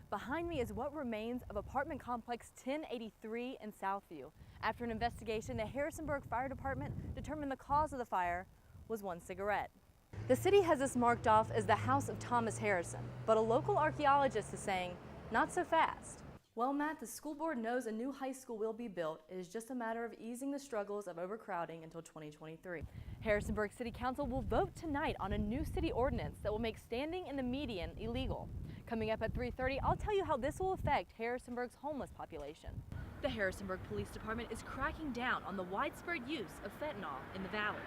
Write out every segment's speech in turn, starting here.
Behind me is what remains of apartment complex 1083 in Southview. After an investigation, the Harrisonburg Fire Department determined the cause of the fire was one cigarette. The city has this marked off as the house of Thomas Harrison, but a local archaeologist is saying, not so fast. Well, Matt, the school board knows a new high school will be built. It is just a matter of easing the struggles of overcrowding until 2023. Harrisonburg City Council will vote tonight on a new city ordinance that will make standing in the median illegal. Coming up at 3:30, I'll tell you how this will affect Harrisonburg's homeless population. The Harrisonburg Police Department is cracking down on the widespread use of fentanyl in the valley.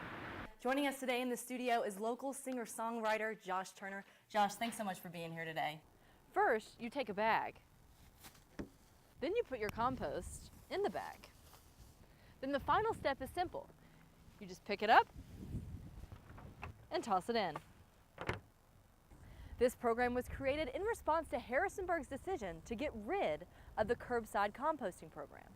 Joining us today in the studio is local singer-songwriter Josh Turner. Josh, thanks so much for being here today. First, you take a bag. Then you put your compost in the bag. Then the final step is simple. You just pick it up and toss it in. This program was created in response to Harrisonburg's decision to get rid of the curbside composting program.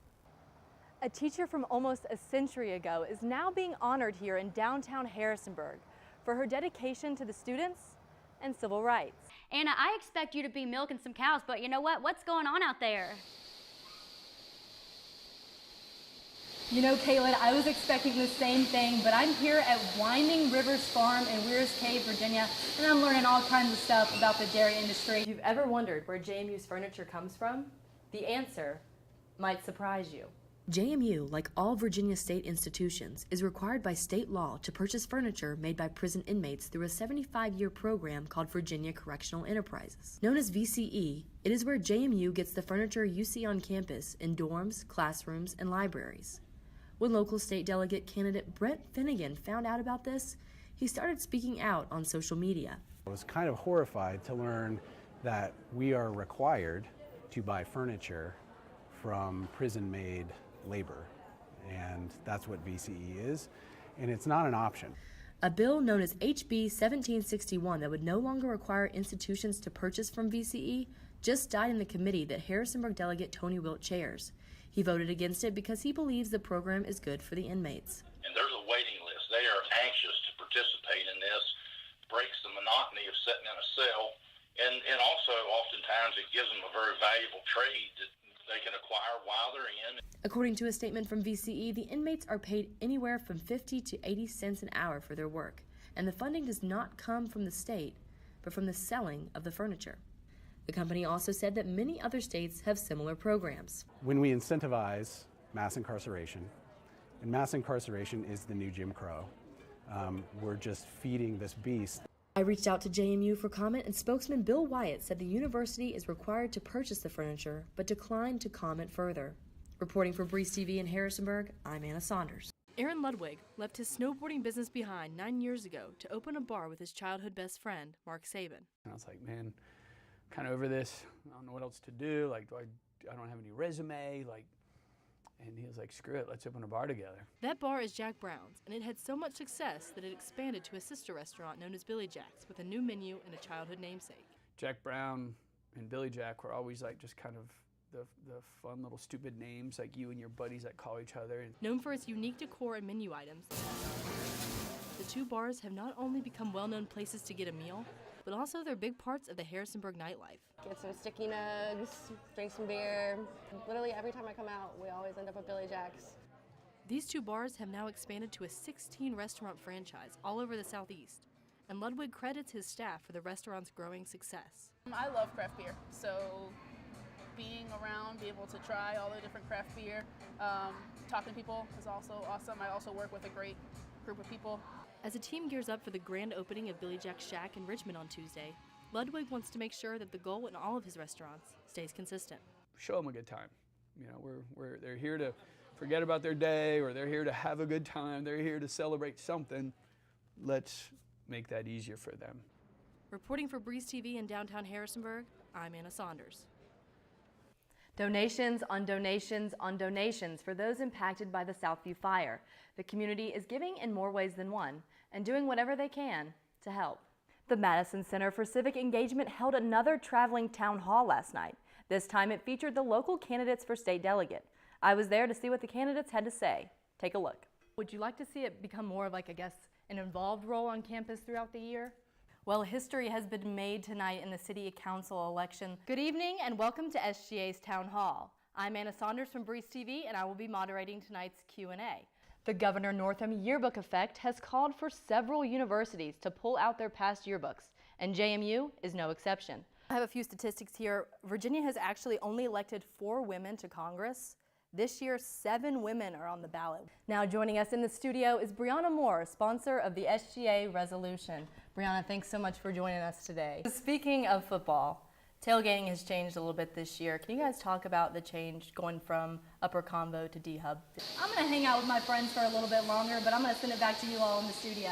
A teacher from almost a century ago is now being honored here in downtown Harrisonburg for her dedication to the students and civil rights. Anna, I expect you to be milking some cows, but you know what? What's going on out there? You know, Caitlin, I was expecting the same thing, but I'm here at Winding Rivers Farm in Weirs Cave, Virginia, and I'm learning all kinds of stuff about the dairy industry. If you've ever wondered where JMU's furniture comes from, the answer might surprise you. JMU, like all Virginia state institutions, is required by state law to purchase furniture made by prison inmates through a 75-year program called Virginia Correctional Enterprises. Known as VCE, it is where JMU gets the furniture you see on campus in dorms, classrooms, and libraries. When local state delegate candidate Brett Finnegan found out about this, he started speaking out on social media. I was kind of horrified to learn that we are required to buy furniture from prison-made labor, and that's what VCE is, and it's not an option. A bill known as HB 1761 that would no longer require institutions to purchase from VCE just died in the committee that Harrisonburg delegate Tony Wilt chairs. He voted against it because he believes the program is good for the inmates. And there's a waiting list. They are anxious to participate in this, breaks the monotony of sitting in a cell, and also oftentimes it gives them a very valuable trade that they can acquire while they're in. According to a statement from VCE, the inmates are paid anywhere from 50 to 80 cents an hour for their work, and the funding does not come from the state, but from the selling of the furniture. The company also said that many other states have similar programs. When we incentivize mass incarceration, and mass incarceration is the new Jim Crow, we're just feeding this beast. I reached out to JMU for comment, and spokesman Bill Wyatt said the university is required to purchase the furniture, but declined to comment further. Reporting for Breeze TV in Harrisonburg, I'm Anna Saunders. Aaron Ludwig left his snowboarding business behind 9 years ago to open a bar with his childhood best friend, Mark Sabin. I was like, man, kind of over this. I don't know what else to do. Like, I don't have any resume. Like, and he was like, screw it, let's open a bar together. That bar is Jack Brown's, and it had so much success that it expanded to a sister restaurant known as Billy Jack's with a new menu and a childhood namesake. Jack Brown and Billy Jack were always like just kind of the fun little stupid names like you and your buddies that call each other. Known for its unique decor and menu items, the two bars have not only become well-known places to get a meal, but also they're big parts of the Harrisonburg nightlife. Get some sticky nugs, drink some beer. Literally every time I come out, we always end up at Billy Jack's. These two bars have now expanded to a 16-restaurant franchise all over the Southeast, and Ludwig credits his staff for the restaurant's growing success. I love craft beer, so being around, be able to try all the different craft beer, talking to people is also awesome. I also work with a great group of people. As the team gears up for the grand opening of Billy Jack's Shack in Richmond on Tuesday, Ludwig wants to make sure that the goal in all of his restaurants stays consistent. Show them a good time. You know, they're here to forget about their day, or they're here to have a good time. They're here to celebrate something. Let's make that easier for them. Reporting for Breeze TV in downtown Harrisonburg, I'm Anna Saunders. Donations on donations on donations for those impacted by the Southview fire. The community is giving in more ways than one and doing whatever they can to help. The Madison Center for Civic Engagement held another traveling town hall last night. This time it featured the local candidates for state delegate. I was there to see what the candidates had to say. Take a look. Would you like to see it become more of like, I guess, an involved role on campus throughout the year? Well, history has been made tonight in the City Council election. Good evening and welcome to SGA's Town Hall. I'm Saunders from Breeze TV and I will be moderating tonight's Q&A. The Governor Northam yearbook effect has called for several universities to pull out their past yearbooks, and JMU is no exception. I have a few statistics here. Virginia has actually only elected 4 women to Congress. This year, 7 women are on the ballot. Now joining us in the studio is Brianna Moore, sponsor of the SGA resolution. Brianna, thanks so much for joining us today. Speaking of football, tailgating has changed a little bit this year. Can you guys talk about the change going from Upper Convo to D-Hub? I'm going to hang out with my friends for a little bit longer, but I'm going to send it back to you all in the studio.